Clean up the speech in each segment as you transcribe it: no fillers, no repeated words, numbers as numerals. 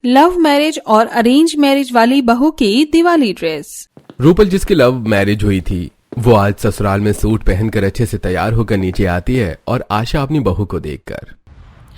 Love marriage और arrange marriage वाली बहू की दिवाली ड्रेस। रूपल जिसकी लव मैरिज हुई थी वो आज ससुराल में सूट पहनकर अच्छे से तैयार होकर नीचे आती है और आशा अपनी बहू को देखकर,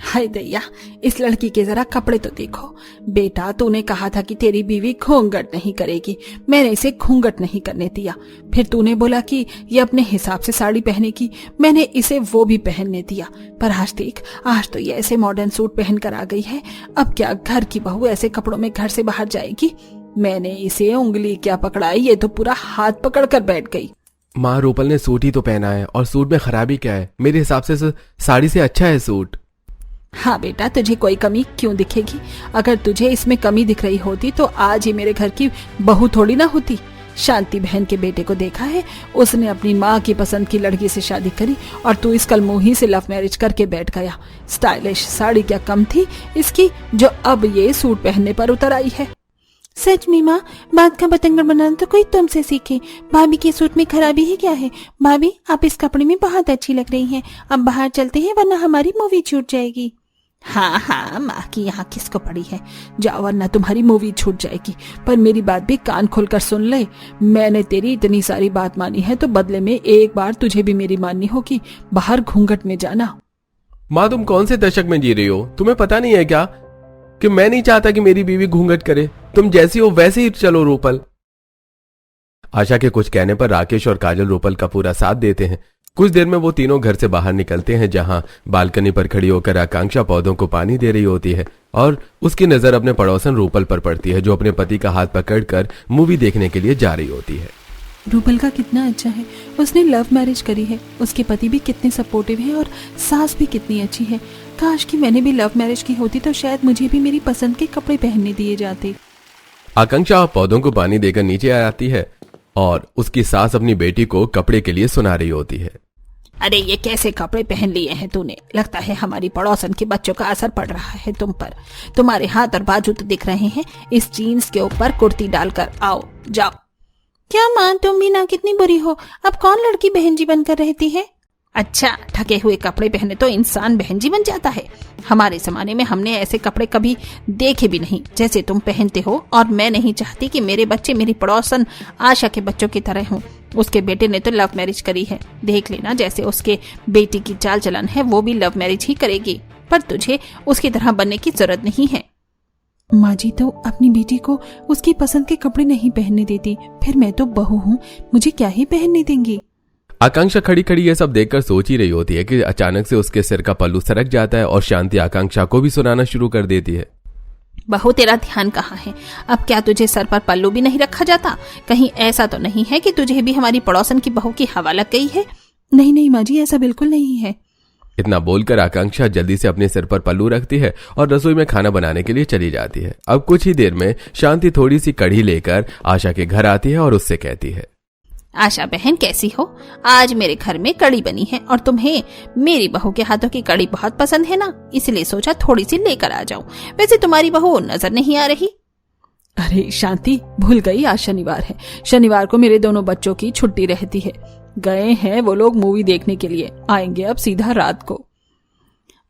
हाय दैया, इस लड़की के जरा कपड़े तो देखो। बेटा, तूने कहा था कि तेरी बीवी घूंघट नहीं करेगी, मैंने इसे घूंघट नहीं करने दिया। फिर तूने बोला कि ये अपने हिसाब से साड़ी पहनेगी, मैंने इसे वो भी पहनने दिया। पर आज देख, आज तो ये ऐसे मॉडर्न सूट पहन कर आ गई है। अब क्या घर की बहू ऐसे कपड़ों में घर से बाहर जाएगी? मैंने इसे उंगली क्या पकड़ाई, ये तो पूरा हाथ पकड़ कर बैठ गई। माँ, रूपल ने सूट ही तो पहना है और सूट में खराबी क्या है? मेरे हिसाब से साड़ी से अच्छा है सूट। हाँ बेटा, तुझे कोई कमी क्यों दिखेगी? अगर तुझे इसमें कमी दिख रही होती तो आज ही मेरे घर की बहू थोड़ी ना होती। शांति बहन के बेटे को देखा है, उसने अपनी माँ की पसंद की लड़की से शादी करी और तू इस कलमुही से लव मैरिज करके बैठ गया। स्टाइलिश साड़ी क्या कम थी इसकी, जो अब ये सूट पहनने पर उतर आई है। सच में माँ, बात का बतंगड़ बनाना तो कोई तुमसे सीखे। भाभी के सूट में खराबी ही क्या है? भाभी, आप इस कपड़े में बहुत अच्छी लग रही हैं। अब बाहर चलते हैं वरना हमारी मूवी छूट जाएगी। हाँ हाँ, माँ की यहाँ किसको पड़ी है? जाओ वरना तुम्हारी मूवी छूट जाएगी। पर मेरी बात भी कान खोलकर सुन ले। मैंने तेरी इतनी सारी बात मानी है तो बदले में एक बार तुझे भी मेरी माननी होगी। बाहर घूंघट में जाना। माँ, तुम कौन से दशक में जी रही हो? तुम्हें पता नहीं है क्या कि मैं नहीं चाहता कि मेरी बीवी घूंघट करे? तुम जैसी हो वैसे ही चलो रूपल। आशा के कुछ कहने पर राकेश और काजल रूपल का पूरा साथ देते हैं। कुछ देर में वो तीनों घर से बाहर निकलते हैं, जहां बालकनी पर खड़ी होकर आकांक्षा पौधों को पानी दे रही होती है और उसकी नजर अपने पड़ोसन रूपल पर पड़ती है, जो अपने पति का हाथ पकड़कर मूवी देखने के लिए जा रही होती है। रूपल का कितना अच्छा है, उसने लव मैरिज करी है। उसके पति भी कितने सपोर्टिव हैं और सास भी कितनी अच्छी है। काश कि मैंने भी लव मैरिज की होती तो शायद मुझे भी मेरी पसंद के कपड़े पहनने दिए जाते। आकांक्षा पौधों को पानी देकर नीचे आती है और उसकी सास अपनी बेटी को कपड़े के लिए सुना रही होती है। अरे ये कैसे कपड़े पहन लिए हैं तूने? लगता है हमारी पड़ोसन के बच्चों का असर पड़ रहा है तुम पर। तुम्हारे हाथ और बाजू तो दिख रहे हैं, इस जीन्स के ऊपर कुर्ती डालकर आओ, जाओ। क्या माँ, तुम भी ना कितनी बुरी हो? अब कौन लड़की बहन जी बनकर रहती है? अच्छा, ठगे हुए कपड़े पहने तो इंसान बहन जी बन जाता है? हमारे जमाने में हमने ऐसे कपड़े कभी देखे भी नहीं जैसे तुम पहनते हो। और मैं नहीं चाहती कि मेरे बच्चे मेरी पड़ोसन आशा के बच्चों की तरह हों। उसके बेटे ने तो लव मैरिज करी है, देख लेना जैसे उसके बेटी की चाल चलन है वो भी लव मैरिज ही करेगी। पर तुझे उसकी तरह बनने की जरूरत नहीं है। माँ जी तो अपनी बेटी को उसकी पसंद के कपड़े नहीं पहनने देती, फिर मैं तो बहू हूँ, मुझे क्या ही पहनने देंगी? आकांक्षा खड़ी खड़ी ये सब देखकर सोच ही रही होती है कि अचानक से उसके सिर का पल्लू सरक जाता है और शांति आकांक्षा को भी सुनाना शुरू कर देती है। बहू, तेरा ध्यान कहाँ है? अब क्या तुझे सर पर पल्लू भी नहीं रखा जाता? कहीं ऐसा तो नहीं है कि तुझे भी हमारी पड़ोसन की बहू की हवा लग गई है? नहीं नहीं माँ जी, ऐसा बिल्कुल नहीं है। इतना बोलकर आकांक्षा जल्दी से अपने सिर पर पल्लू रखती है और रसोई में खाना बनाने के लिए चली जाती है। अब कुछ ही देर में शांति थोड़ी सी कढ़ी लेकर आशा के घर आती है और उससे कहती है, आशा बहन कैसी हो? आज मेरे घर में कड़ी बनी है और तुम्हें मेरी बहू के हाथों की कड़ी बहुत पसंद है ना, इसलिए सोचा थोड़ी सी लेकर आ जाऊं। वैसे तुम्हारी बहू नजर नहीं आ रही। अरे शांति, भूल गई, आज शनिवार है। शनिवार को मेरे दोनों बच्चों की छुट्टी रहती है। गए हैं वो लोग मूवी देखने के लिए, आएंगे अब सीधा रात को।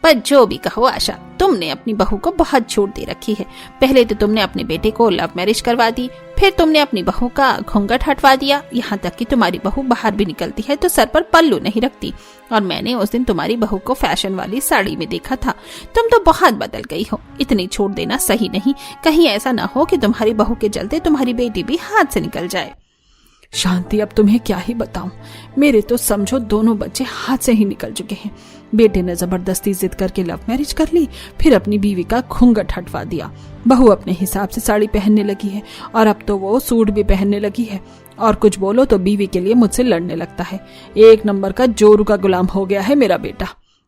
पर जो भी कहो आशा, तुमने अपनी बहू को बहुत छूट दे रखी है। पहले तो तुमने अपने बेटे को लव मैरिज करवा दी, फिर तुमने अपनी बहू का घूंघट हटवा दिया, यहाँ तक कि तुम्हारी बहू बाहर भी निकलती है तो सर पर पल्लू नहीं रखती। और मैंने उस दिन तुम्हारी बहू को फैशन वाली साड़ी में देखा था। तुम तो बहुत बदल गई हो। इतनी छूट देना सही नहीं। कहीं ऐसा ना हो कि तुम्हारी बहू के चलते तुम्हारी बेटी भी हाथ से निकल जाए। शांति, अब तुम्हें क्या ही बताऊं, मेरे तो समझो दोनों बच्चे हाथ से ही निकल चुके हैं। बेटे ने जबरदस्ती जिद करके लव मैरिज कर ली, फिर अपनी बीवी का घूंघट हटवा दिया। बहू अपने हिसाब से साड़ी पहनने लगी है और अब तो वो सूट भी पहनने लगी है। और कुछ बोलो तो बीवी के लिए मुझसे लड़ने लगता है। एक नंबर का जोरू का गुलाम हो गया है मेरा बेटा।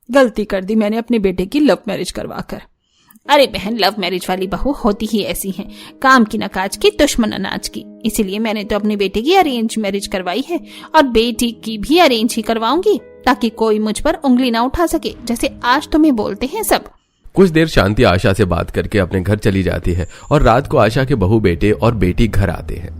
गलती कर दी मैंने अपने बेटे की लव मैरिज करवाकर। अरे बहन, लव मैरिज वाली बहू होती ही ऐसी हैं, काम की न काज की, दुश्मन अनाज की। इसीलिए मैंने तो अपने बेटे की अरेंज मैरिज करवाई है और बेटी की भी अरेंज ही करवाऊंगी, ताकि कोई मुझ पर उंगली ना उठा सके, जैसे आज तुम्हें बोलते हैं सब। कुछ देर शांति आशा से बात करके अपने घर चली जाती है और रात को आशा के बहू बेटे और बेटी घर आते हैं।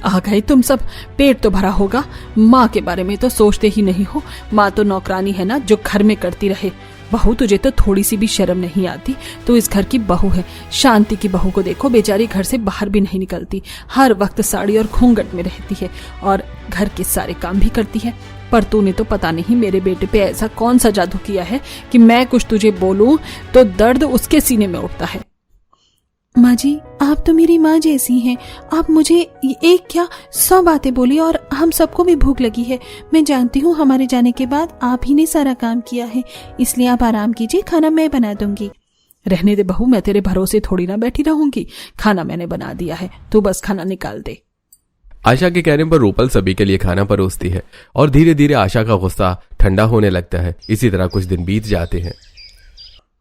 आ गए तुम सब, पेट तो भरा होगा। माँ के बारे में तो सोचते ही नहीं हो। माँ तो नौकरानी है ना, जो घर में करती रहे। बहू तुझे तो थोड़ी सी भी शर्म नहीं आती। तो इस घर की बहू है। शांति की बहू को देखो, बेचारी घर से बाहर भी नहीं निकलती, हर वक्त साड़ी और घूंघट में रहती है और घर के सारे काम भी करती है। पर तूने तो पता नहीं मेरे बेटे पे ऐसा कौन सा जादू किया है कि मैं कुछ तुझे बोलूं तो दर्द उसके सीने में उठता है। माँ जी, आप तो मेरी माँ जैसी हैं। आप मुझे एक क्या 100 बातें बोली और हम सबको भी भूख लगी है। मैं जानती हूँ हमारे जाने के बाद आप ही ने सारा काम किया है, इसलिए आप आराम कीजिए, खाना मैं बना दूंगी। रहने दे बहू, मैं तेरे भरोसे थोड़ी ना बैठी रहूंगी। खाना मैंने बना दिया है, तू बस खाना निकाल दे। आशा के कहने पर रूपल सभी के लिए खाना परोसती है और धीरे धीरे आशा का गुस्सा ठंडा होने लगता है। इसी तरह कुछ दिन बीत जाते हैं।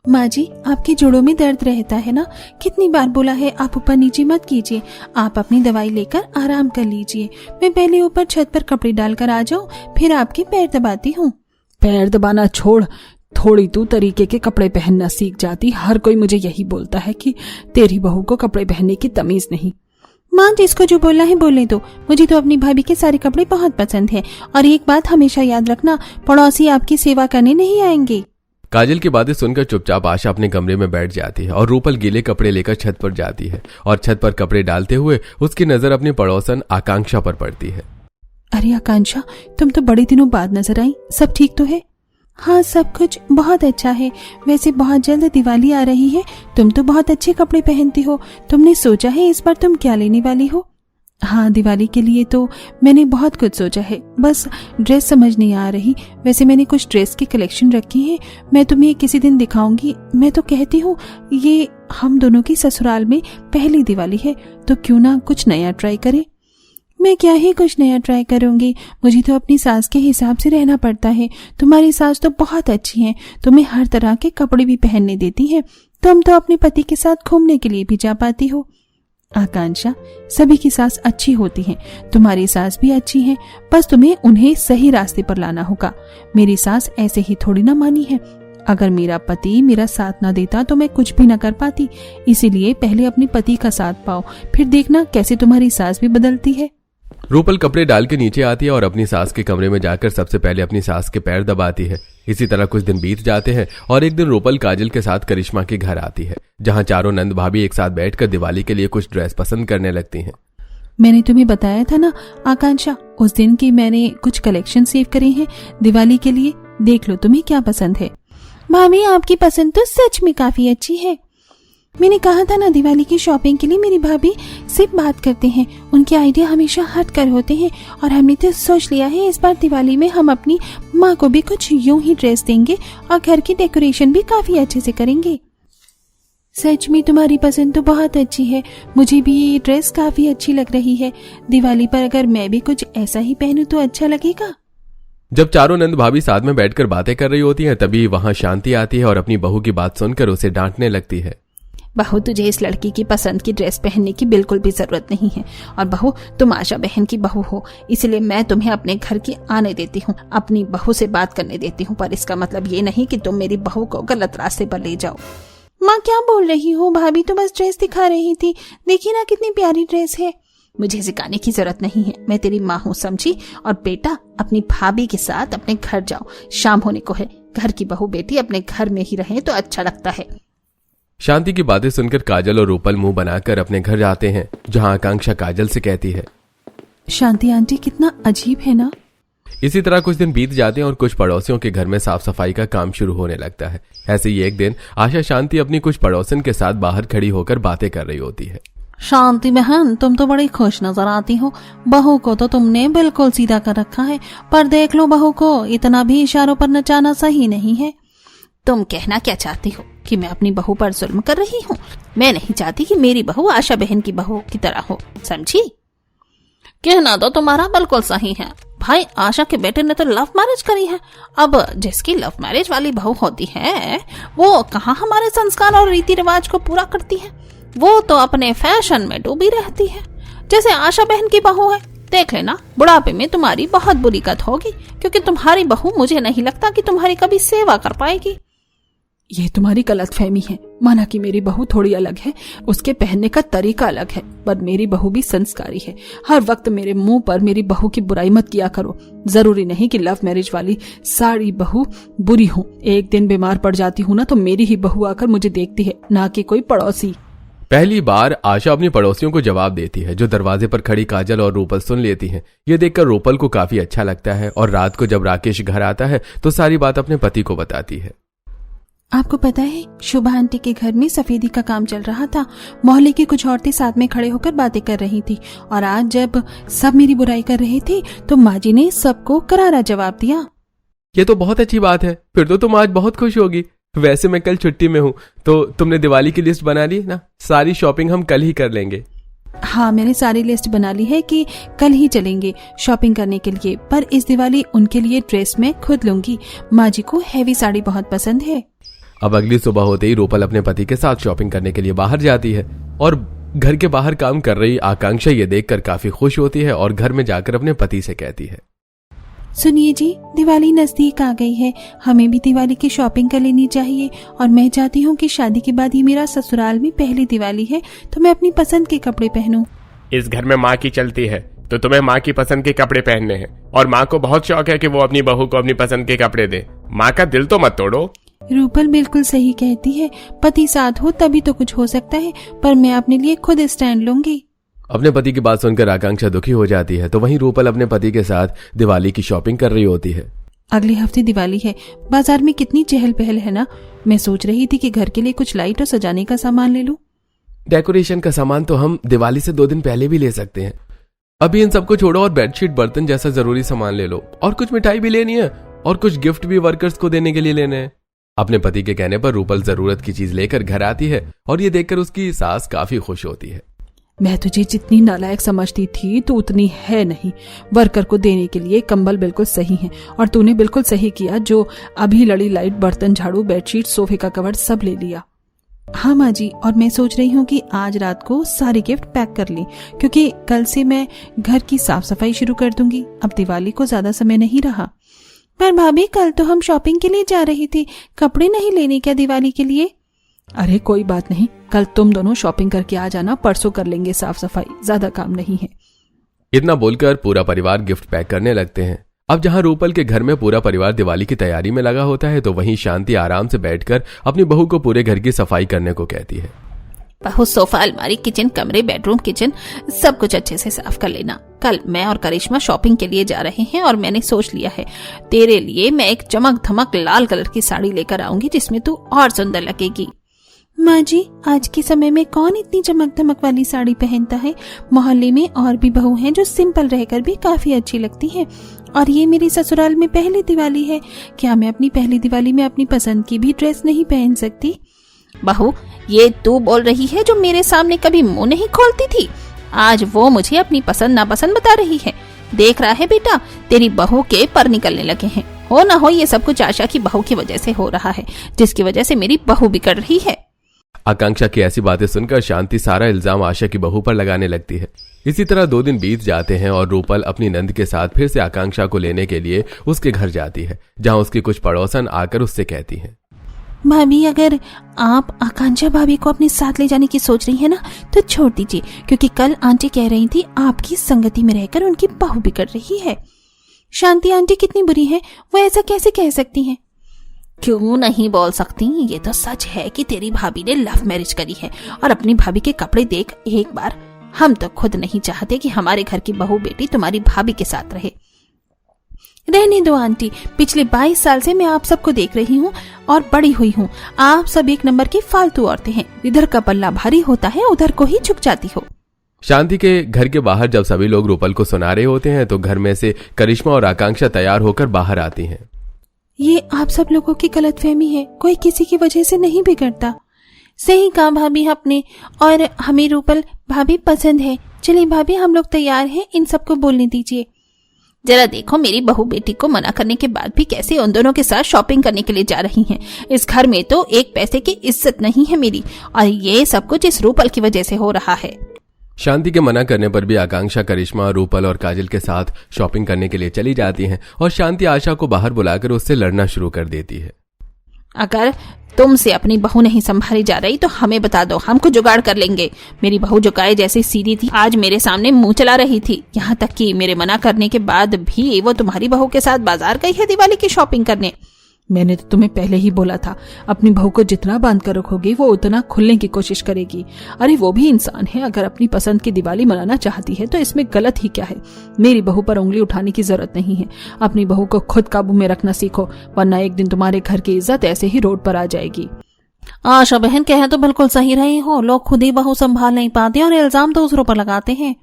माँ जी, आपके जोड़ों में दर्द रहता है ना? कितनी बार बोला है आप ऊपर नीचे मत कीजिए, आप अपनी दवाई लेकर आराम कर लीजिए। मैं पहले ऊपर छत पर कपड़े डालकर आ जाऊं, फिर आपके पैर दबाती हूँ। पैर दबाना छोड़, थोड़ी तू तरीके के कपड़े पहनना सीख जाती। हर कोई मुझे यही बोलता है कि तेरी बहू को कपड़े पहनने की तमीज नहीं। माँ, जिसको जो बोलना है बोले दो। मुझे तो अपनी भाभी के सारे कपड़े बहुत पसंद है। और एक बात हमेशा याद रखना, पड़ोसी आपकी सेवा करने नहीं आएंगे। काजल की बातें सुनकर चुपचाप आशा अपने कमरे में बैठ जाती है और रूपल गीले कपड़े लेकर छत पर जाती है और छत पर कपड़े डालते हुए उसकी नजर अपनी पड़ोसन आकांक्षा पर पड़ती है। अरे आकांक्षा, तुम तो बड़े दिनों बाद नजर आई, सब ठीक तो है? हाँ, सब कुछ बहुत अच्छा है। वैसे बहुत जल्द दिवाली आ रही है, तुम तो बहुत अच्छे कपड़े पहनती हो। तुमने सोचा है इस बार तुम क्या लेने वाली हो? हाँ, दिवाली के लिए तो मैंने बहुत कुछ सोचा है, बस ड्रेस समझ नहीं आ रही। वैसे मैंने कुछ ड्रेस की कलेक्शन रखी है, मैं तुम्हें किसी दिन दिखाऊंगी। मैं तो कहती हूँ ये हम दोनों की ससुराल में पहली दिवाली है, तो क्यों ना कुछ नया ट्राई करें। मैं क्या ही कुछ नया ट्राई करूंगी, मुझे तो अपनी सास के हिसाब से रहना पड़ता है। तुम्हारी सास तो बहुत अच्छी है, तुम्हें हर तरह के कपड़े भी पहनने देती है। तुम तो अपने पति के साथ घूमने के लिए भी जा पाती हो। आकांक्षा, सभी की सास अच्छी होती हैं, तुम्हारी सास भी अच्छी है, बस तुम्हें उन्हें सही रास्ते पर लाना होगा। मेरी सास ऐसे ही थोड़ी ना मानी है। अगर मेरा पति मेरा साथ ना देता तो मैं कुछ भी ना कर पाती। इसीलिए पहले अपने पति का साथ पाओ, फिर देखना कैसे तुम्हारी सास भी बदलती है। रूपल कपड़े डाल के नीचे आती है और अपनी सास के कमरे में जाकर सबसे पहले अपनी सास के पैर दबाती है। इसी तरह कुछ दिन बीत जाते हैं और एक दिन रूपल काजल के साथ करिश्मा के घर आती है, जहां चारों नंद भाभी एक साथ बैठकर दिवाली के लिए कुछ ड्रेस पसंद करने लगती हैं। मैंने तुम्हें बताया था ना आकांक्षा, उस दिन की मैंने कुछ कलेक्शन सेव करे हैं दिवाली के लिए। देख लो तुम्हें क्या पसंद है। भाभी, आपकी पसंद तो सच में काफी अच्छी है। मैंने कहा था ना, दिवाली की शॉपिंग के लिए मेरी भाभी सिर्फ बात करते हैं, उनके आइडिया हमेशा हट कर होते हैं। और हमने तो सोच लिया है इस बार दिवाली में हम अपनी माँ को भी कुछ यूं ही ड्रेस देंगे और घर की डेकोरेशन भी काफी अच्छे से करेंगे। सच में तुम्हारी पसंद तो बहुत अच्छी है, मुझे भी ये ड्रेस काफी अच्छी लग रही है। दिवाली पर अगर मैं भी कुछ ऐसा ही पहनूं तो अच्छा लगेगा। जब चारों नंद भाभी साथ में बैठकर बातें कर रही होती हैं, तभी वहां शांति आती है और अपनी बहू की बात सुनकर उसे डांटने लगती है। बहू, तुझे इस लड़की की पसंद की ड्रेस पहनने की बिल्कुल भी जरूरत नहीं है। और बहू, तुम आशा बहन की बहू हो, इसलिए मैं तुम्हें अपने घर की आने देती हूँ, अपनी बहू से बात करने देती हूँ। पर इसका मतलब ये नहीं कि तुम मेरी बहू को गलत रास्ते पर ले जाओ। माँ, क्या बोल रही हो? भाभी तो बस ड्रेस दिखा रही थी, देखिए ना कितनी प्यारी ड्रेस है। मुझे सिखाने की जरूरत नहीं है, मैं तेरी माँ हूँ, समझी? और बेटा, अपनी भाभी के साथ अपने घर जाओ, शाम होने को है। घर की बहू बेटी अपने घर में ही रहे तो अच्छा लगता है। शांति की बातें सुनकर काजल और रूपल मुंह बनाकर अपने घर जाते हैं, जहां आकांक्षा काजल से कहती है, शांति आंटी कितना अजीब है ना। इसी तरह कुछ दिन बीत जाते हैं और कुछ पड़ोसियों के घर में साफ सफाई का काम शुरू होने लगता है। ऐसे ही एक दिन आशा शांति अपनी कुछ पड़ोसन के साथ बाहर खड़ी होकर बातें कर रही होती है। शांति बहन, तुम तो बड़ी खुश नजर आती हो। बहू को तो तुमने बिल्कुल सीधा कर रखा है, पर देख लो बहू को इतना भी इशारों पर नचाना सही नहीं है। तुम कहना क्या चाहती हो कि मैं अपनी बहू पर जुल्म कर रही हूँ? मैं नहीं चाहती कि मेरी बहू आशा बहन की बहू की तरह हो, समझी? कहना तो तुम्हारा बिल्कुल सही है भाई, आशा के बेटे ने तो लव मैरिज करी है। अब जिसकी लव मैरिज वाली बहू होती है वो कहाँ हमारे संस्कार और रीति रिवाज को पूरा करती है, वो तो अपने फैशन में डूबी रहती है। जैसे आशा बहन की बहू है, देख लेना बुढ़ापे में तुम्हारी बहुत बुरी गत होगी, क्योंकि तुम्हारी बहू मुझे नहीं लगता कि तुम्हारी कभी सेवा कर पाएगी। ये तुम्हारी गलतफहमी है। माना कि मेरी बहू थोड़ी अलग है, उसके पहनने का तरीका अलग है, पर मेरी बहू भी संस्कारी है। हर वक्त मेरे मुंह पर मेरी बहू की बुराई मत किया करो। जरूरी नहीं कि लव मैरिज वाली सारी बहू बुरी हो। एक दिन बीमार पड़ जाती हूँ ना तो मेरी ही बहू आकर मुझे देखती है, ना कि कोई पड़ोसी। पहली बार आशा अपनी पड़ोसियों को जवाब देती है, जो दरवाजे पर खड़ी काजल और रूपल सुन लेती हैं। ये देखकर रूपल को काफी अच्छा लगता है और रात को जब राकेश घर आता है तो सारी बात अपने पति को बताती है। आपको पता है, शुभा आंटी के घर में सफेदी का काम चल रहा था। मोहल्ले की कुछ औरतें साथ में खड़े होकर बातें कर रही थी और आज जब सब मेरी बुराई कर रहे थे तो माँ जी ने सबको करारा जवाब दिया। ये तो बहुत अच्छी बात है, फिर तो तुम आज बहुत खुश होगी। वैसे मैं कल छुट्टी में हूँ, तो तुमने दिवाली की लिस्ट बना ली ना? सारी शॉपिंग हम कल ही कर लेंगे। हाँ, मैंने सारी लिस्ट बना ली है कि कल ही चलेंगे शॉपिंग करने के लिए, पर इस दिवाली उनके लिए ड्रेस मैं खुद लूंगी। माँ जी को हैवी साड़ी बहुत पसंद है। अब अगली सुबह होते ही रूपल अपने पति के साथ शॉपिंग करने के लिए बाहर जाती है और घर के बाहर काम कर रही आकांक्षा ये देखकर काफी खुश होती है और घर में जाकर अपने पति से कहती है, सुनिए जी, दिवाली नजदीक आ गई है, हमें भी दिवाली की शॉपिंग कर लेनी चाहिए और मैं चाहती हूँ कि शादी के बाद ये मेरा ससुराल में पहली दिवाली है तो मैं अपनी पसंद के कपड़े पहनूं। इस घर में माँ की चलती है तो तुम्हें माँ की पसंद के कपड़े पहनने हैं और माँ को बहुत शौक है कि वो अपनी बहू को अपनी पसंद के कपड़े दे। माँ का दिल तो मत तोड़ो। रूपल बिल्कुल सही कहती है, पति साथ हो तभी तो कुछ हो सकता है, पर मैं अपने लिए खुद स्टैंड लूंगी। अपने पति की बात सुनकर आकांक्षा दुखी हो जाती है, तो वहीं रूपल अपने पति के साथ दिवाली की शॉपिंग कर रही होती है। अगले हफ्ते दिवाली है, बाजार में कितनी चहल पहल है ना। मैं सोच रही थी कि घर के लिए कुछ लाइट और सजाने का सामान ले लूं। डेकोरेशन का सामान तो हम दिवाली से 2 दिन पहले भी ले सकते हैं। अभी इन सबको छोड़ो और बेडशीट, बर्तन जैसा जरूरी सामान ले लो, और कुछ मिठाई भी लेनी है और कुछ गिफ्ट भी वर्कर्स को देने के लिए लेने हैं। अपने पति के कहने पर रूपल जरूरत की चीज लेकर घर आती है और ये देखकर उसकी सास काफी खुश होती है। मैं तुझे जितनी नालायक समझती थी तो उतनी है नहीं। वर्कर को देने के लिए कंबल बिल्कुल सही है और तूने बिल्कुल सही किया जो अभी लड़ी लाइट, बर्तन, झाड़ू, बेडशीट, सोफे का कवर सब ले लिया। हाँ माँ जी, और मैं सोच रही हूँ कि आज रात को सारे गिफ्ट पैक कर लें, क्योंकि कल से मैं घर की साफ सफाई शुरू कर दूंगी। अब दिवाली को ज्यादा समय नहीं रहा। पर भाभी, कल तो हम शॉपिंग के लिए जा रहे थे, कपड़े नहीं लेने क्या दिवाली के लिए? अरे कोई बात नहीं, कल तुम दोनों शॉपिंग करके आ जाना, परसों कर लेंगे साफ सफाई, ज्यादा काम नहीं है। इतना बोलकर पूरा परिवार गिफ्ट पैक करने लगते हैं। अब जहां रूपल के घर में पूरा परिवार दिवाली की तैयारी में लगा होता है, तो वहीं शांति आराम से बैठकर अपनी बहू को पूरे घर की सफाई करने को कहती है। बहू, सोफा, अलमारी, किचन, कमरे, बेडरूम, किचन सब कुछ अच्छे से साफ कर लेना। कल मैं और करिश्मा शॉपिंग के लिए जा रहे हैं और मैंने सोच लिया है तेरे लिए मैं एक चमक धमक लाल कलर की साड़ी लेकर आऊंगी जिसमें तू और सुंदर लगेगी। माँ जी, आज के समय में कौन इतनी चमक धमक वाली साड़ी पहनता है? मोहल्ले में और भी बहू हैं जो सिंपल रहकर भी काफी अच्छी लगती हैं, और ये मेरी ससुराल में पहली दिवाली है। क्या मैं अपनी पहली दिवाली में अपनी पसंद की भी ड्रेस नहीं पहन सकती? बहू, ये तू बोल रही है जो मेरे सामने कभी मुंह नहीं खोलती थी। आज वो मुझे अपनी पसंद नापसंद बता रही है। देख रहा है बेटा, तेरी बहू के पर निकलने लगे हैं। हो ना हो ये सब कुछ आशा की बहू की वजह से हो रहा है, जिसकी वजह से मेरी बहू बिगड़ रही है। आकांक्षा की ऐसी बातें सुनकर शांति सारा इल्जाम आशा की बहू पर लगाने लगती है। इसी तरह 2 दिन बीत जाते हैं और रूपल अपनी नंद के साथ फिर से आकांक्षा को लेने के लिए उसके घर जाती है, जहां उसकी कुछ पड़ोसन आकर उससे कहती हैं, भाभी, अगर आप आकांक्षा भाभी को अपने साथ ले जाने की सोच रही है ना तो छोड़ दीजिए, क्योंकि कल आंटी कह रही थी आपकी संगति में रहकर उनकी बहू बिगड़ रही है। शांति आंटी कितनी बुरी है, वो ऐसा कैसे कह सकती हैं? क्यों नहीं बोल सकती? ये तो सच है कि तेरी भाभी ने लव मैरिज करी है। और अपनी भाभी के कपड़े देख एक बार। हम तो खुद नहीं चाहते कि हमारे घर की बहू बेटी तुम्हारी भाभी के साथ रहे। रहने दो आंटी, पिछले 22 साल से मैं आप सबको देख रही हूँ और बड़ी हुई हूँ। आप सब एक नंबर की फालतू औरतें हैं। इधर का पल्ला भारी होता है, उधर को ही झुक जाती हो। शांति के घर के बाहर जब सभी लोग रूपल को सुना रहे होते हैं, तो घर में से करिश्मा और आकांक्षा तैयार होकर बाहर आती हैं। ये आप सब लोगों की गलतफहमी है, कोई किसी की वजह से नहीं बिगड़ता। सही कहा भाभी आपने, और हमें रूपल भाभी पसंद है। चलिए भाभी, हम लोग तैयार हैं, इन सबको बोलने दीजिए। जरा देखो, मेरी बहू बेटी को मना करने के बाद भी कैसे उन दोनों के साथ शॉपिंग करने के लिए जा रही हैं। इस घर में तो एक पैसे की इज्जत नहीं है मेरी, और ये सब कुछ इस रूपल की वजह से हो रहा है। शांति के मना करने पर भी आकांक्षा करिश्मा, रूपल और काजल के साथ शॉपिंग करने के लिए चली जाती हैं और शांति आशा को बाहर बुलाकर उससे लड़ना शुरू कर देती है। अगर तुमसे अपनी बहू नहीं संभाली जा रही तो हमें बता दो, हमको जुगाड़ कर लेंगे। मेरी बहू जो गाय जैसी सीधी थी आज मेरे सामने मुंह चला रही थी, यहाँ तक कि मेरे मना करने के बाद भी वो तुम्हारी बहू के साथ बाजार गई है दिवाली की शॉपिंग करने। मैंने तो तुम्हें पहले ही बोला था, अपनी बहू को जितना बांध कर रखोगी वो उतना खुलने की कोशिश करेगी। अरे वो भी इंसान है, अगर अपनी पसंद की दिवाली मनाना चाहती है तो इसमें गलत ही क्या है। मेरी बहू पर उंगली उठाने की जरूरत नहीं है। अपनी बहू को खुद काबू में रखना सीखो, वरना एक दिन तुम्हारे घर की इज्जत ऐसे ही रोड पर आ जाएगी। आशा बहन कहे तो बिल्कुल सही रही हो, लोग खुद ही बहू संभाल नहीं पाते और इल्जाम दूसरों पर लगाते हैं।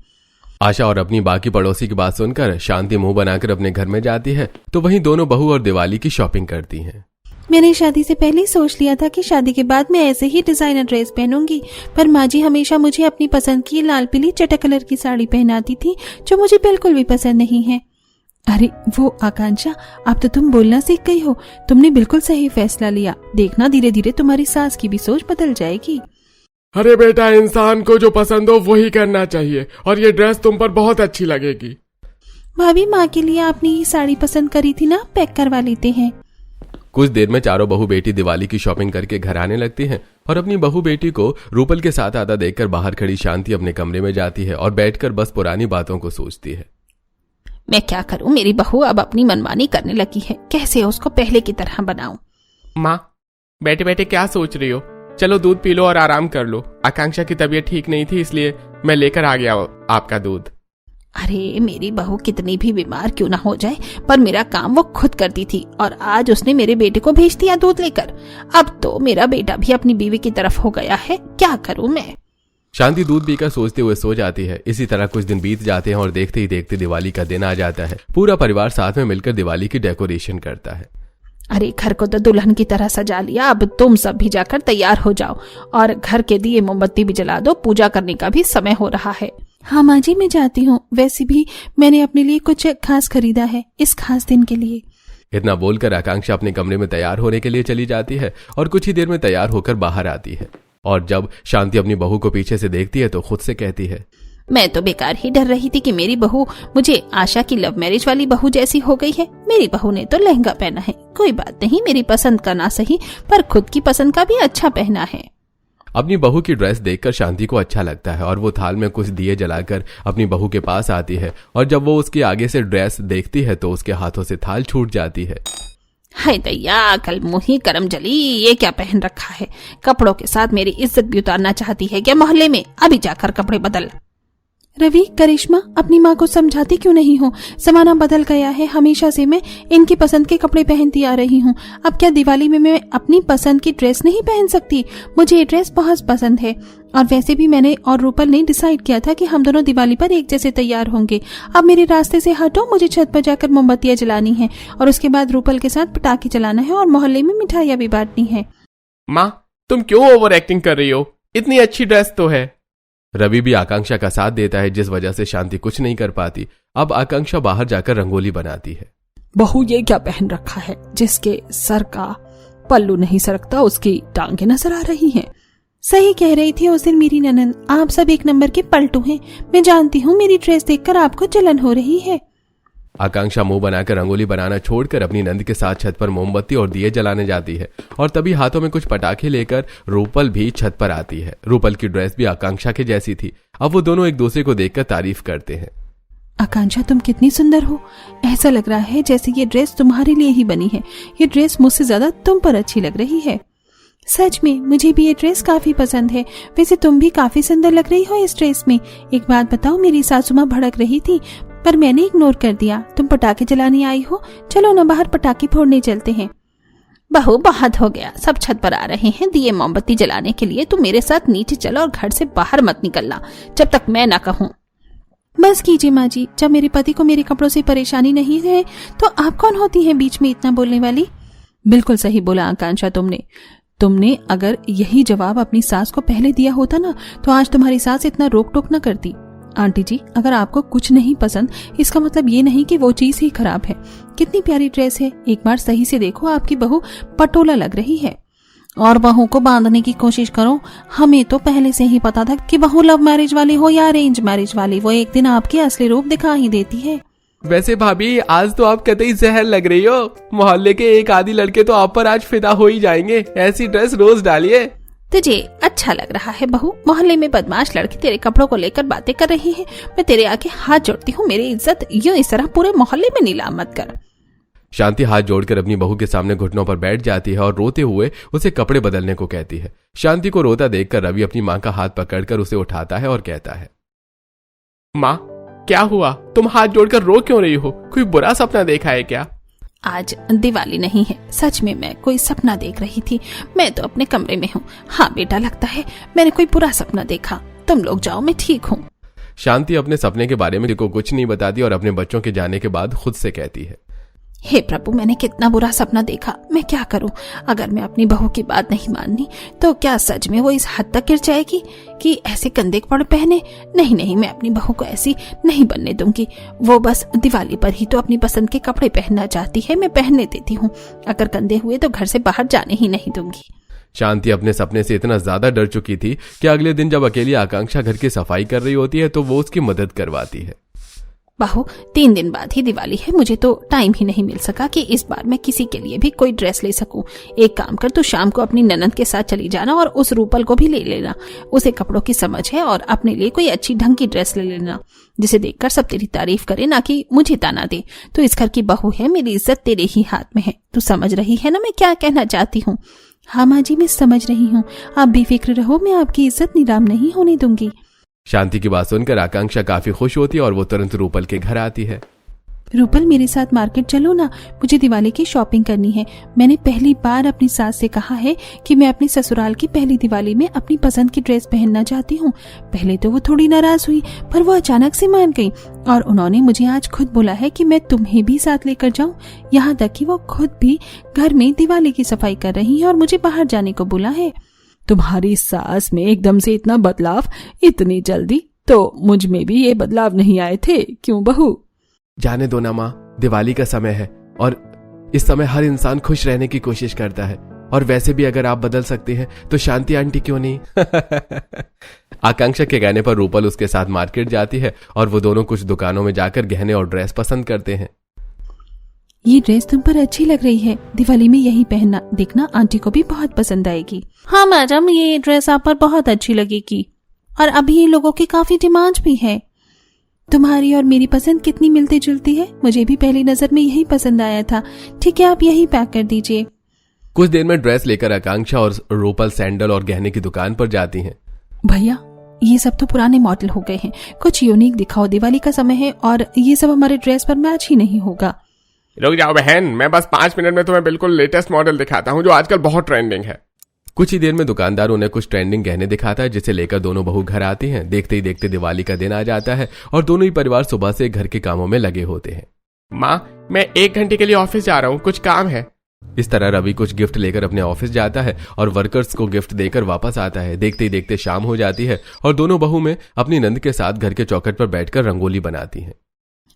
आशा और अपनी बाकी पड़ोसी की बात सुनकर शांति मुंह बनाकर अपने घर में जाती है तो वहीं दोनों बहू और दिवाली की शॉपिंग करती हैं। मैंने शादी से पहले ही सोच लिया था कि शादी के बाद मैं ऐसे ही डिजाइनर ड्रेस पहनूंगी, पर माँ जी हमेशा मुझे अपनी पसंद की लाल पीली चटक कलर की साड़ी पहनाती थी जो मुझे बिल्कुल भी पसंद नहीं है। अरे वो आकांक्षा, अब तो तुम बोलना सीख गई हो। तुमने बिल्कुल सही फैसला लिया। देखना धीरे धीरे तुम्हारी सास की भी सोच बदल जाएगी। अरे बेटा, इंसान को जो पसंद हो वही करना चाहिए, और ये ड्रेस तुम पर बहुत अच्छी लगेगी। भाभी, माँ के लिए आपने ये साड़ी पसंद करी थी ना, पैक करवा लेते हैं। कुछ देर में चारों बहू बेटी दिवाली की शॉपिंग करके घर आने लगती हैं और अपनी बहू बेटी को रूपल के साथ आता देखकर बाहर खड़ी शांति अपने कमरे में जाती है और बैठकर बस पुरानी बातों को सोचती है। मैं क्या करूं, मेरी बहू अब अपनी मनमानी करने लगी है, कैसे उसको पहले की तरह बनाऊं। माँ, बैठे बैठे क्या सोच रही हो? चलो दूध पी लो और आराम कर लो। आकांक्षा की तबीयत ठीक नहीं थी, इसलिए मैं लेकर आ गया आपका दूध। अरे मेरी बहू कितनी भी बीमार क्यों ना हो जाए, पर मेरा काम वो खुद करती थी और आज उसने मेरे बेटे को भेज दिया दूध लेकर। अब तो मेरा बेटा भी अपनी बीवी की तरफ हो गया है, क्या करूं मैं। शांति दूध पीकर सोचते हुए सो जाती है। इसी तरह कुछ दिन बीत जाते हैं और देखते ही देखते दिवाली का दिन आ जाता है। पूरा परिवार साथ में मिलकर दिवाली की डेकोरेशन करता है। अरे घर को तो दुल्हन की तरह सजा लिया, अब तुम सब भी जाकर तैयार हो जाओ और घर के दिए मोमबत्ती भी जला दो, पूजा करने का भी समय हो रहा है। हाँ माँ जी, मैं जाती हूँ। वैसे भी मैंने अपने लिए कुछ खास खरीदा है इस खास दिन के लिए। इतना बोलकर आकांक्षा अपने कमरे में तैयार होने के लिए चली जाती है और कुछ ही देर में तैयार होकर बाहर आती है। और जब शांति अपनी बहू को पीछे से देखती है तो खुद से कहती है, मैं तो बेकार ही डर रही थी कि मेरी बहू मुझे आशा की लव मैरिज वाली बहू जैसी हो गई है। मेरी बहू ने तो लहंगा पहना है, कोई बात नहीं, मेरी पसंद का ना सही पर खुद की पसंद का भी अच्छा पहना है। अपनी बहू की ड्रेस देखकर शांति को अच्छा लगता है और वो थाल में कुछ दिए जलाकर अपनी बहू के पास आती है और जब वो उसके आगे से ड्रेस देखती है तो उसके हाथों से थाल छूट जाती है। हाय दैया, कल मुही करम जली, ये क्या पहन रखा है? कपड़ों के साथ मेरी इज्जत भी उतारना चाहती है क्या मोहल्ले में? अभी जाकर कपड़े बदल। रवि, करिश्मा, अपनी माँ को समझाती क्यों नहीं हो? जमाना बदल गया है, हमेशा से मैं इनकी पसंद के कपड़े पहनती आ रही हूँ। अब क्या दिवाली में मैं अपनी पसंद की ड्रेस नहीं पहन सकती? मुझे ये ड्रेस बहुत पसंद है और वैसे भी मैंने और रूपल ने डिसाइड किया था कि हम दोनों दिवाली पर एक जैसे तैयार होंगे। अब मेरे रास्ते से हटो, मुझे छत पर जाकर मोमबत्तियां जलानी है और उसके बाद रूपल के साथ पटाखे जलाना है और मोहल्ले में मिठाइयां भी बांटनी है। माँ, तुम क्यों ओवर एक्टिंग कर रही हो? इतनी अच्छी ड्रेस तो है। रवि भी आकांक्षा का साथ देता है, जिस वजह से शांति कुछ नहीं कर पाती। अब आकांक्षा बाहर जाकर रंगोली बनाती है। बहू, ये क्या पहन रखा है? जिसके सर का पल्लू नहीं सरकता उसकी टांगे नजर आ रही हैं। सही कह रही थी उस दिन मेरी ननद, आप सब एक नंबर के पलटू हैं। मैं जानती हूँ मेरी ड्रेस देखकर आपको जलन हो रही है। आकांक्षा मुंह बनाकर रंगोली बनाना छोड़कर अपनी नंद के साथ छत पर मोमबत्ती और दिए जलाने जाती है और तभी हाथों में कुछ पटाखे लेकर रूपल भी छत पर आती है। रूपल की ड्रेस भी आकांक्षा के जैसी थी। अब वो दोनों एक दूसरे को देखकर तारीफ करते हैं। आकांक्षा, तुम कितनी सुंदर हो। ऐसा लग रहा है जैसे ये ड्रेस तुम्हारे लिए ही बनी है। ये ड्रेस मुझसे ज्यादा तुम पर अच्छी लग रही है। सच में मुझे भी ये ड्रेस काफी पसंद है। वैसे तुम भी काफी सुंदर लग रही हो इस ड्रेस में। एक बात बताओ, मेरी सासू माँ भड़क रही थी पर मैंने इग्नोर कर दिया। तुम पटाखे जलाने आई हो, चलो ना बाहर पटाखे फोड़ने चलते हैं। बहू, बहुत हो गया, सब छत पर आ रहे हैं दिए मोमबत्ती जलाने के लिए। तू मेरे साथ नीचे चलो और घर से बाहर मत निकलना जब तक मैं ना कहूँ। बस कीजिए माँ जी, जब मेरे पति को मेरे कपड़ों से परेशानी नहीं है तो आप कौन होती हैं बीच में इतना बोलने वाली? बिल्कुल सही बोला आकांक्षा तुमने अगर यही जवाब अपनी सास को पहले दिया होता ना तो आज तुम्हारी सास इतना रोक टोक न करती। आंटी जी, अगर आपको कुछ नहीं पसंद इसका मतलब ये नहीं कि वो चीज ही खराब है। कितनी प्यारी ड्रेस है, एक बार सही से देखो, आपकी बहू पटोला लग रही है। और बहू को बांधने की कोशिश करो। हमें तो पहले से ही पता था कि बहू लव मैरिज वाली हो या अरेंज मैरिज वाली, वो एक दिन आपके असली रूप दिखा ही देती है। वैसे भाभी आज तो आप कतई जहर लग रही हो। मोहल्ले के एक आधी लड़के तो आप पर आज फिदा हो ही जाएंगे। ऐसी ड्रेस रोज डालिए। तुझे अच्छा लग रहा है बहू? मोहल्ले में बदमाश लड़की तेरे कपड़ों को लेकर बातें कर रही है। मैं तेरे आगे हाथ जोड़ती हूँ, मेरी इज्जत यूं इस तरह पूरे मोहल्ले में नीलाम मत कर। शांति हाथ जोड़कर अपनी बहू के सामने घुटनों पर बैठ जाती है और रोते हुए उसे कपड़े बदलने को कहती है। शांति को रोता देखकर रवि अपनी माँ का हाथ पकड़कर उसे उठाता है और कहता है, माँ क्या हुआ? तुम हाथ जोड़कर रो क्यों रही हो? कोई बुरा सपना देखा है क्या? आज दिवाली नहीं है, सच में मैं कोई सपना देख रही थी। मैं तो अपने कमरे में हूँ। हाँ बेटा, लगता है मैंने कोई बुरा सपना देखा। तुम लोग जाओ, मैं ठीक हूँ। शांति अपने सपने के बारे में को कुछ नहीं बताती और अपने बच्चों के जाने के बाद खुद से कहती है, हे प्रभु, मैंने कितना बुरा सपना देखा। मैं क्या करूं? अगर मैं अपनी बहू की बात नहीं माननी तो क्या सच में वो इस हद तक गिर जाएगी कि ऐसे गंदे कपड़े पहने? नहीं, मैं अपनी बहू को ऐसी नहीं बनने दूंगी। वो बस दिवाली पर ही तो अपनी पसंद के कपड़े पहनना चाहती है, मैं पहनने देती हूँ। अगर गंदे हुए तो घर से बाहर जाने ही नहीं दूंगी। शांति अपने सपने से इतना ज्यादा डर चुकी थी कि अगले दिन जब अकेली आकांक्षा घर की सफाई कर रही होती है तो वो उसकी मदद करवाती है। बहू, 3 दिन बाद ही दिवाली है, मुझे तो टाइम ही नहीं मिल सका कि इस बार मैं किसी के लिए भी कोई ड्रेस ले सकूं। एक काम कर, तू शाम को अपनी ननद के साथ चली जाना और उस रूपल को भी ले लेना। उसे कपड़ों की समझ है और अपने लिए कोई अच्छी ढंग की ड्रेस ले लेना जिसे देखकर सब तेरी तारीफ करे, ना कि मुझे ताना दे। तो इस घर की बहू है, मेरी इज्जत तेरे ही हाथ में है। तू समझ रही है ना मैं क्या कहना चाहती हूँ? हाँ माँ जी, मैं समझ रही हूँ। आप बेफिक्र रहो, मैं आपकी इज्जत नीलाम नहीं होने दूंगी। शांति की बात सुनकर आकांक्षा काफी खुश होती है और वो तुरंत रूपल के घर आती है। रूपल, मेरे साथ मार्केट चलो ना, मुझे दिवाली की शॉपिंग करनी है। मैंने पहली बार अपनी सास से कहा है कि मैं अपनी ससुराल की पहली दिवाली में अपनी पसंद की ड्रेस पहनना चाहती हूँ। पहले तो वो थोड़ी नाराज हुई, पर वो अचानक से मान गई और उन्होंने मुझे आज खुद बोला है कि मैं तुम्हें भी साथ लेकर जाऊं। यहाँ तक कि वो खुद भी घर में दिवाली की सफाई कर रही है और मुझे बाहर जाने को बोला है। तुम्हारी सास में एकदम से इतना बदलाव, इतनी जल्दी? तो मुझ में भी ये बदलाव नहीं आए थे, क्यों बहू? जाने दो ना माँ, दिवाली का समय है और इस समय हर इंसान खुश रहने की कोशिश करता है। और वैसे भी अगर आप बदल सकते हैं तो शांति आंटी क्यों नहीं? आकांक्षा के कहने पर रूपल उसके साथ मार्केट जाती है और वो दोनों कुछ दुकानों में जाकर गहने और ड्रेस पसंद करते हैं। ये ड्रेस तुम पर अच्छी लग रही है, दिवाली में यही पहनना, देखना आंटी को भी बहुत पसंद आएगी। हाँ मैडम, ये ड्रेस आप पर बहुत अच्छी लगेगी और अभी ये लोगों की काफी डिमांड भी है। तुम्हारी और मेरी पसंद कितनी मिलती जुलती है, मुझे भी पहली नजर में यही पसंद आया था। ठीक है, आप यही पैक कर दीजिए। कुछ देर में ड्रेस लेकर आकांक्षा और रूपल सैंडल और गहने की दुकान पर जाती हैं। भैया, ये सब तो पुराने मॉडल हो गए हैं, कुछ यूनिक दिखाओ। दिवाली का समय है और ये सब हमारे ड्रेस पर मैच ही नहीं होगा। रुक जाओ बहन, मैं बस 5 मिनट में तुम्हें बिल्कुल लेटेस्ट मॉडल दिखाता हूँ जो आजकल बहुत ट्रेंडिंग है। कुछ ही देर में दुकानदार उन्हें कुछ ट्रेंडिंग गहने दिखाता है जिसे लेकर दोनों बहू घर आती हैं। देखते ही देखते दिवाली का दिन आ जाता है और दोनों ही परिवार सुबह से घर के कामों में लगे होते हैं। माँ, मैं 1 घंटे के लिए ऑफिस जा रहा हूँ, कुछ काम है। इस तरह रवि कुछ गिफ्ट लेकर अपने ऑफिस जाता है और वर्कर्स को गिफ्ट देकर वापस आता है। देखते ही देखते शाम हो जाती है और दोनों बहू में अपनी नंद के साथ घर के चौखट पर बैठकर रंगोली बनाती हैं।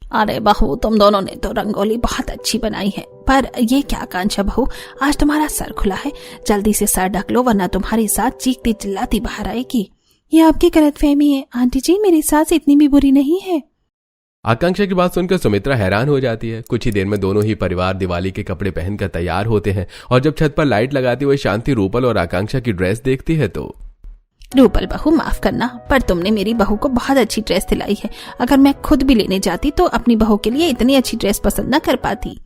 अरे बहू, तुम दोनों ने तो रंगोली बहुत अच्छी बनाई है, पर ये क्या आकांक्षा बहू, आज तुम्हारा सर खुला है। जल्दी से सर ढक लो वरना तुम्हारी सास चीखती चिल्लाती बाहर आएगी। ये आपकी गलतफहमी है आंटी जी, मेरी सास इतनी भी बुरी नहीं है। आकांक्षा की बात सुनकर सुमित्रा हैरान हो जाती है। कुछ ही देर में दोनों ही परिवार दिवाली के कपड़े पहनकर तैयार होते हैं और जब छत पर लाइट लगाती हुई शांति रूपल और आकांक्षा की ड्रेस देखती है तो रूपल बहू, माफ करना, पर तुमने मेरी बहू को बहुत अच्छी ड्रेस दिलाई है। अगर मैं खुद भी लेने जाती तो अपनी बहू के लिए इतनी अच्छी ड्रेस पसंद न कर पाती।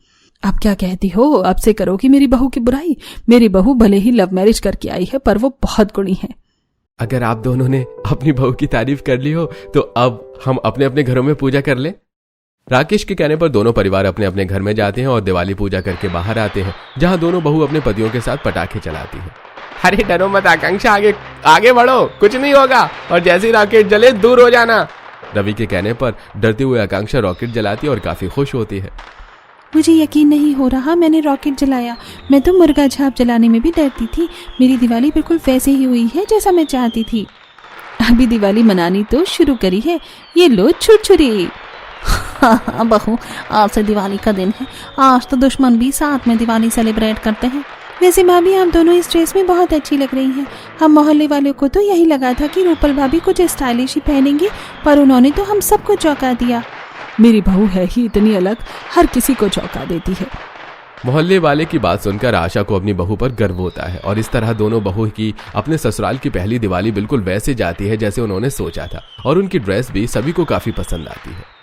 आप क्या कहती हो? अब से करोगी मेरी बहू की बुराई? मेरी बहू भले ही लव मैरिज करके आई है पर वो बहुत गुणी है। अगर आप दोनों ने अपनी बहू की तारीफ कर ली हो तो अब हम अपने अपने घरों में पूजा कर लें। राकेश के कहने पर दोनों परिवार अपने अपने घर में जाते हैं और दिवाली पूजा करके बाहर आते हैं, जहां दोनों बहू अपने पतियों के साथ पटाखे चलाती हैं। अरे डरो मत आकांक्षा, आगे आगे बढ़ो, कुछ नहीं होगा, और जैसे ही रॉकेट जले दूर हो जाना। रवि के कहने पर डरते हुए आकांक्षा रॉकेट जलाती है और काफी खुश होती है। मुझे यकीन नहीं हो रहा मैंने रॉकेट जलाया। मैं तो मुर्गा झाप जलाने में भी डरती थी। मेरी दिवाली बिल्कुल वैसे ही हुई है जैसा मैं चाहती थी। अभी दिवाली मनानी तो शुरू करी है, ये लो छुरछुरी। हाँ बहू, आज से दिवाली का दिन है। आज तो दुश्मन भी साथ में दिवाली सेलिब्रेट करते हैं। वैसे भाभी, आप दोनों इस ड्रेस में बहुत अच्छी लग रही हैं। हम मोहल्ले वालों को तो यही लगा था कि रूपल भाभी कुछ स्टाइलिश ही पहनेंगी, पर उन्होंने तो हम सबको चौंका दिया। मेरी बहू है ही इतनी अलग, हर किसी को चौंका देती है। मोहल्ले वाले की बात सुनकर आशा को अपनी बहू पर गर्व होता है और इस तरह दोनों बहू की अपने ससुराल की पहली दिवाली बिल्कुल वैसे जाती है जैसे उन्होंने सोचा था और उनकी ड्रेस भी सभी को काफी पसंद आती है।